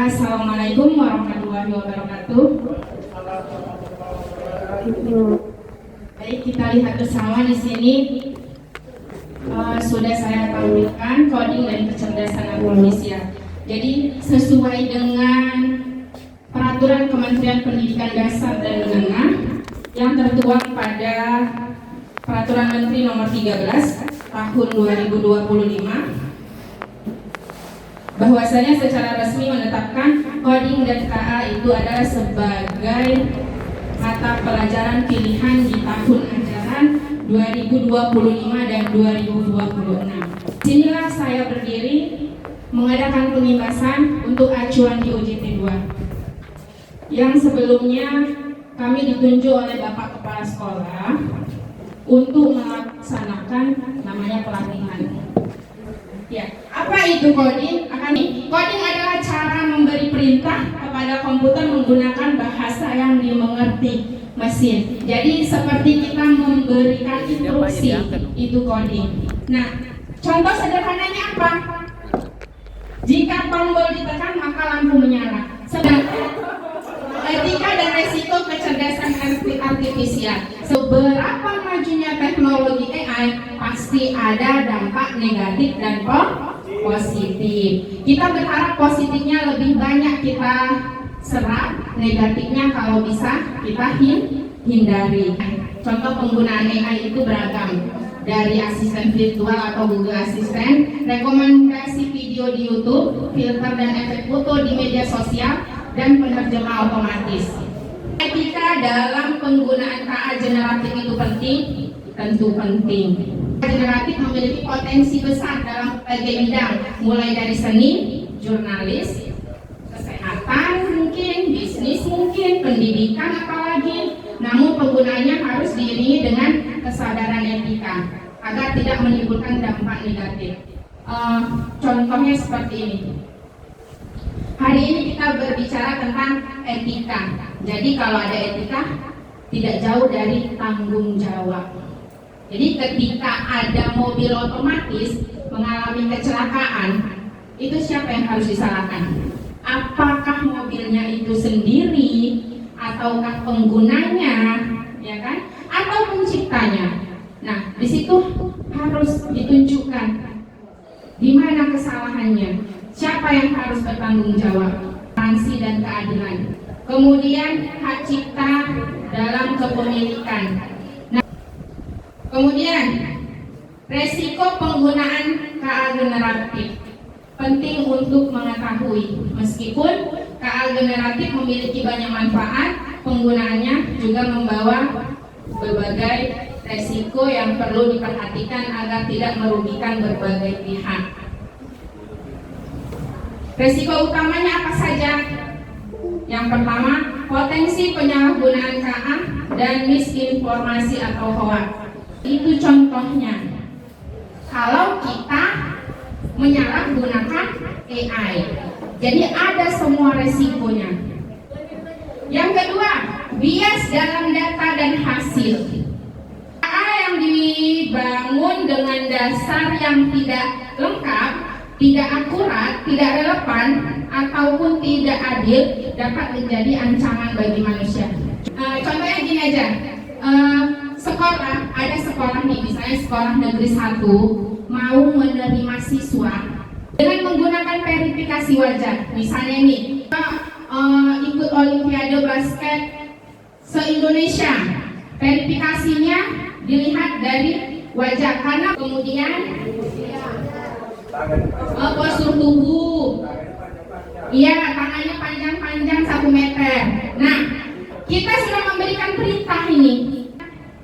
Assalamualaikum warahmatullahi wabarakatuh. Baik, kita lihat bersama di sini sudah saya tampilkan coding dan kecerdasan artifisial. Jadi sesuai dengan peraturan Kementerian Pendidikan Dasar dan Menengah yang tertuang pada Peraturan Menteri Nomor 13 Tahun 2025, bahwasanya secara resmi menetapkan coding dan KA itu adalah sebagai mata pelajaran pilihan di tahun ajaran 2025 dan 2026. Sinilah saya berdiri mengadakan pembahasan untuk acuan di UJT 2 yang sebelumnya kami ditunjuk oleh Bapak Kepala Sekolah untuk melaksanakan namanya pelatihan. Ya, apa itu coding? Coding adalah cara memberi perintah kepada komputer menggunakan bahasa yang dimengerti mesin. Jadi seperti kita memberikan instruksi, itu coding. Nah, contoh sederhananya apa? Jika tombol ditekan maka lampu menyala. Sedangkan etika dan resiko kecerdasan artifisial. Seberapa majunya teknologi AI, pasti ada dampak negatif dan positif. Kita berharap positifnya lebih banyak kita serap, negatifnya kalau bisa kita hindari. Contoh penggunaan AI itu beragam, dari asisten virtual atau Google Assistant, rekomendasi video di YouTube, filter dan efek foto di media sosial, dan penerjemah otomatis. Etika dalam penggunaan KA generatif itu penting, tentu penting. Generatif memiliki potensi besar dalam berbagai bidang, mulai dari seni, jurnalis, kesehatan mungkin, bisnis mungkin, pendidikan apalagi. Namun penggunaannya harus diiringi dengan kesadaran etika agar tidak menimbulkan dampak negatif. Contohnya seperti ini. Hari ini kita berbicara tentang etika. Jadi kalau ada etika, tidak jauh dari tanggung jawab. Jadi ketika ada mobil otomatis mengalami kecelakaan, itu siapa yang harus disalahkan? Apakah mobilnya itu sendiri, ataukah penggunanya, ya kan? Atau penciptanya? Nah, di situ harus ditunjukkan di mana kesalahannya, siapa yang harus bertanggung jawab, transparansi dan keadilan. Kemudian hak cipta dalam kepemilikan. Nah, kemudian resiko penggunaan KA generatif penting untuk mengetahui. Meskipun KA generatif memiliki banyak manfaat, penggunaannya juga membawa berbagai resiko yang perlu diperhatikan agar tidak merugikan berbagai pihak. Resiko utamanya apa saja? Yang pertama, potensi penyalahgunaan KA dan misinformasi atau hoax. Itu contohnya. Kalau kita menyalahgunakan AI, jadi ada semua resikonya. Yang kedua, bias dalam data dan hasil. KA yang dibangun dengan dasar yang tidak lengkap, tidak akurat, tidak relevan, ataupun tidak adil dapat menjadi ancaman bagi manusia. Contohnya gini aja, ada sekolah nih, misalnya sekolah negeri 1 mau menerima siswa dengan menggunakan verifikasi wajah. Misalnya nih, ikut Olimpiade basket se-Indonesia, verifikasinya dilihat dari wajah, karena kemudian postur tubuh, iya, tangannya panjang-panjang 1 meter. Nah, kita sudah memberikan perintah ini,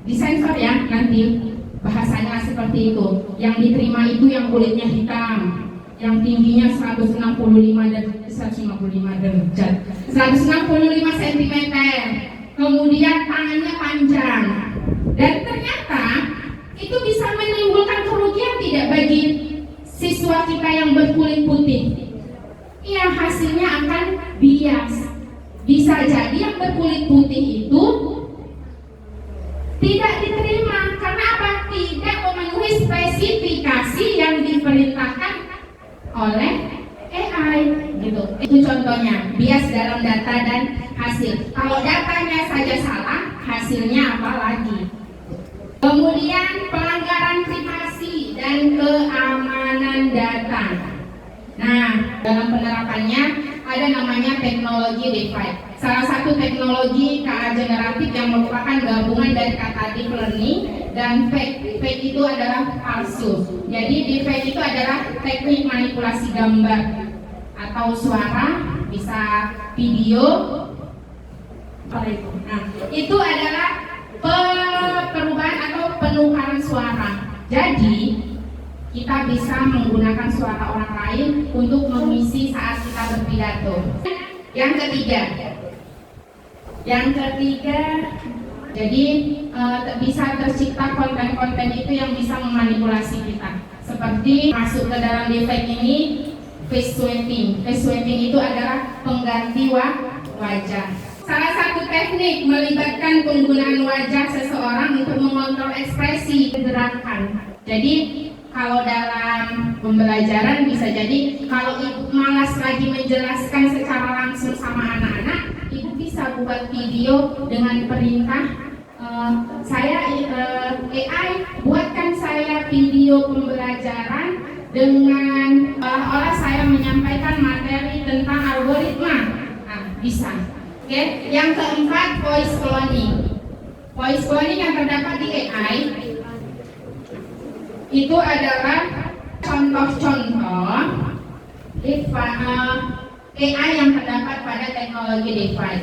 disensor ya, nanti bahasanya seperti itu. Yang diterima itu yang kulitnya hitam, yang tingginya 165 derajat, 165 cm, kemudian tangannya panjang, dan ternyata itu bisa menimbulkan kerugian tidak bagi siswa kita yang berkulit putih. Iya, hasilnya akan bias. Bisa jadi yang berkulit putih itu tidak diterima karena apa? Tidak memenuhi spesifikasi yang diperintahkan oleh AI, gitu. Itu Itu contohnya, bias dalam data dan hasil. Kalau datanya saja salah, hasilnya apa lagi? Kemudian pelanggaran privasi dan keamanan data. Nah, dalam penerapannya ada namanya teknologi DeFi. Salah satu teknologi KA generatif yang merupakan gabungan dari kata deep learning dan fake. Fake itu adalah palsu. Jadi deepfake itu adalah teknik manipulasi gambar atau suara, bisa video. Nah, itu adalah perubahan atau penukaran suara. Jadi kita bisa menggunakan suara orang lain untuk mengisi saat kita berpidato. Yang ketiga, jadi bisa tercipta konten-konten itu yang bisa memanipulasi kita. Seperti masuk ke dalam deepfake ini, face swapping. Face swapping itu adalah pengganti wajah. Salah satu teknik melibatkan penggunaan wajah seseorang untuk mengontrol ekspresi gerakan. Jadi kalau dalam pembelajaran bisa jadi kalau ibu malas lagi menjelaskan secara langsung sama anak-anak, ibu bisa buat video dengan perintah AI buatkan saya video pembelajaran dengan olah saya menyampaikan materi tentang algoritma. Nah, bisa. Oke. Yang keempat, voice cloning. Voice cloning yang terdapat di AI itu adalah contoh-contoh AI yang terdapat pada teknologi DeFi.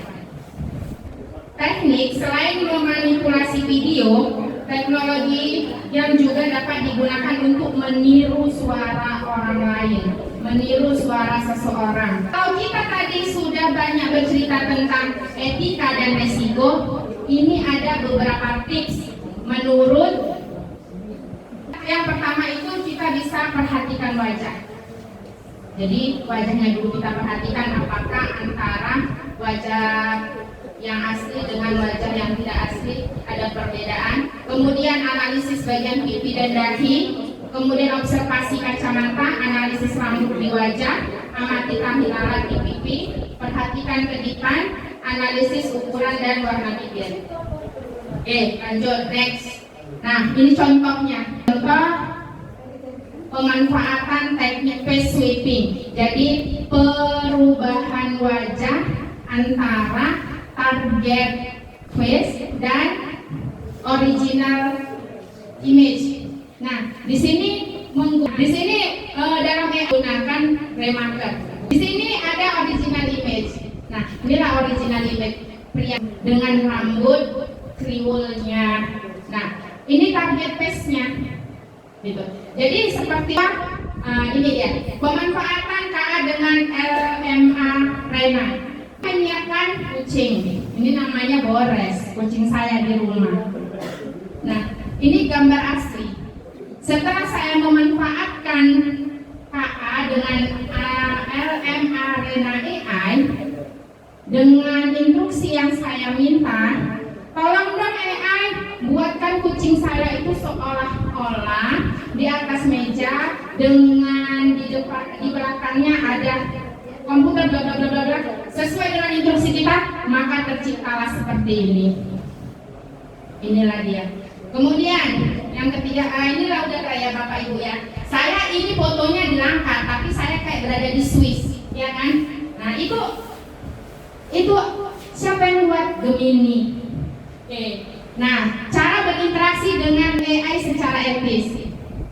Teknik selain memanipulasi video, teknologi yang juga dapat digunakan untuk meniru suara orang lain, meniru suara seseorang. Kalau kita tadi sudah banyak bercerita tentang etika dan resiko, ini ada beberapa tips menurut. Yang pertama itu kita bisa perhatikan wajah. Jadi wajahnya dulu kita perhatikan apakah antara wajah yang asli dengan wajah yang tidak asli ada perbedaan. Kemudian analisis bagian pipi dan dahi. Kemudian observasi kacamata, analisis rambut di wajah, amati tahi lalat di pipi, perhatikan kedipan, analisis ukuran dan warna bibir. Oke, lanjut next. Nah, ini contohnya. Contoh pemanfaatan teknik face swapping. Jadi perubahan wajah antara target face dan original image. Nah, di sini dalam menggunakan remarker. Di sini ada original image. Nah, inilah original image pria dengan rambut kriwulnya. Nah, ini target face-nya. Gitu. Jadi seperti ini dia. Pemanfaatan KA dengan LMA Rena. Menyiapkan kucing. Ini namanya Bores, kucing saya di rumah. Nah, ini gambar asli. Setelah saya memanfaatkan KA dengan LMA Rena AI dengan instruksi yang saya minta, tolong dong AI buatkan kucing saya itu seolah-olah di atas meja dengan di belakangnya ada komputer bla bla bla bla. Sesuai dengan instruksi kita, maka terciptalah seperti ini. Inilah dia. Kemudian yang ketiga, inilah udah kayak Bapak Ibu ya. Saya ini fotonya di Langka, tapi saya kayak berada di Swiss, ya kan? Nah itu siapa yang buat? Gemini. Oke. Nah, cara berinteraksi dengan AI secara etis.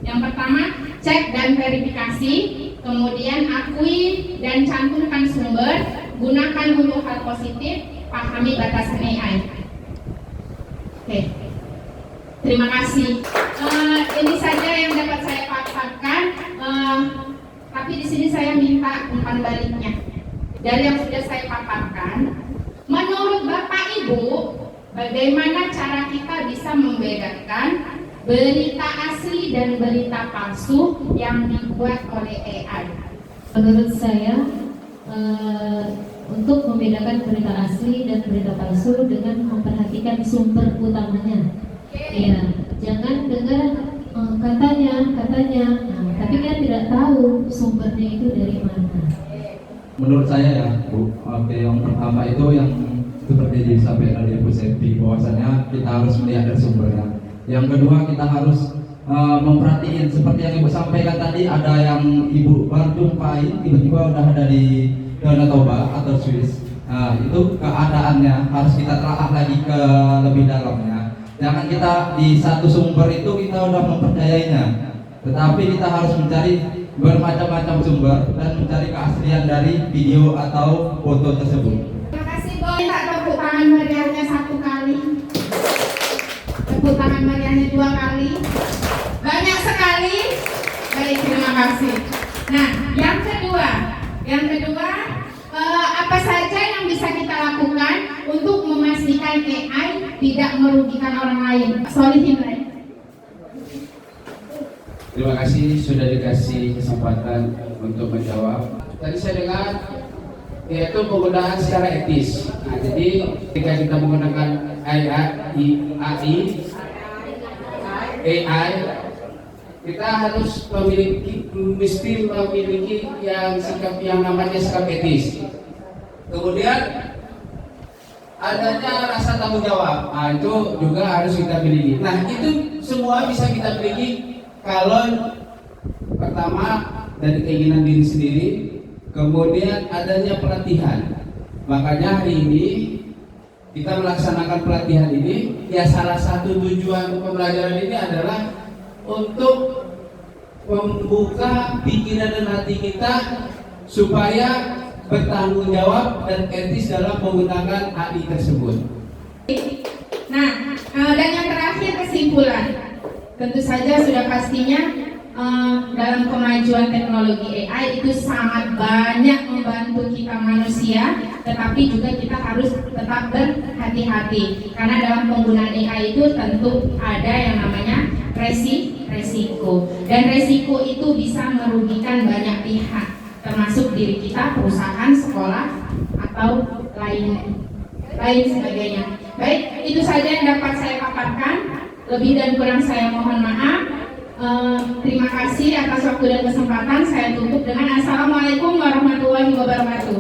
Yang pertama, cek dan verifikasi, kemudian akui dan cantumkan sumber, gunakan untuk hal positif, pahami batasan AI. Oke. Terima kasih. Ini saja yang dapat saya paparkan. Tapi di sini saya minta umpan baliknya. Dari yang sudah saya paparkan, menurut Bapak Ibu, bagaimana cara kita bisa membedakan berita asli dan berita palsu yang dibuat oleh AI? Menurut saya, untuk membedakan berita asli dan berita palsu dengan memperhatikan sumber utamanya. Ya, jangan dengar katanya, nah, tapi kan tidak tahu sumbernya itu dari mana. menurut saya ya Bu, oke, yang pertama itu yang seperti disampaikan oleh Bu Septi, bahwasanya kita harus melihat dari sumbernya. Yang kedua, kita harus memperhatiin seperti yang Ibu sampaikan tadi, ada yang Ibu baru jumpai tiba-tiba udah ada di Danau Toba atau Swiss. Nah, itu keadaannya harus kita telah lagi ke lebih dalamnya. Jangan kita di satu sumber itu kita udah mempercayainya, tetapi kita harus mencari bermacam-macam sumber dan mencari keaslian dari video atau foto tersebut. Terima kasih Boy, tak tepuk tangan meriahnya 1 kali, tepuk tangan meriahnya 2 kali, banyak sekali. Baik, terima kasih. Nah, yang kedua, apa saja yang bisa kita lakukan untuk memastikan AI tidak merugikan orang lain? Solihin, right? Terima kasih sudah dikasih kesempatan untuk menjawab. Tadi saya dengar yaitu penggunaan secara etis. Nah, jadi ketika kita menggunakan AI, kita harus mesti memiliki sikap yang namanya sikap etis. Kemudian adanya rasa tanggung jawab. Nah, itu juga harus kita miliki. Nah, itu semua bisa kita miliki kalau pertama dari keinginan diri sendiri, kemudian adanya pelatihan. Makanya hari ini kita melaksanakan pelatihan ini, ya salah satu tujuan pembelajaran ini adalah untuk membuka pikiran dan hati kita supaya bertanggung jawab dan etis dalam menggunakan AI tersebut. Nah, dan yang terakhir kesimpulan. Tentu saja sudah pastinya dalam kemajuan teknologi AI itu sangat banyak membantu kita manusia, tetapi juga kita harus tetap berhati-hati karena dalam penggunaan AI itu tentu ada yang namanya resiko, dan resiko itu bisa merugikan banyak pihak, termasuk diri kita, perusahaan, sekolah, atau lain sebagainya. Baik, itu saja yang dapat saya paparkan. Lebih dan kurang saya mohon maaf. Terima kasih atas waktu dan kesempatan. Saya tutup dengan Assalamualaikum warahmatullahi wabarakatuh.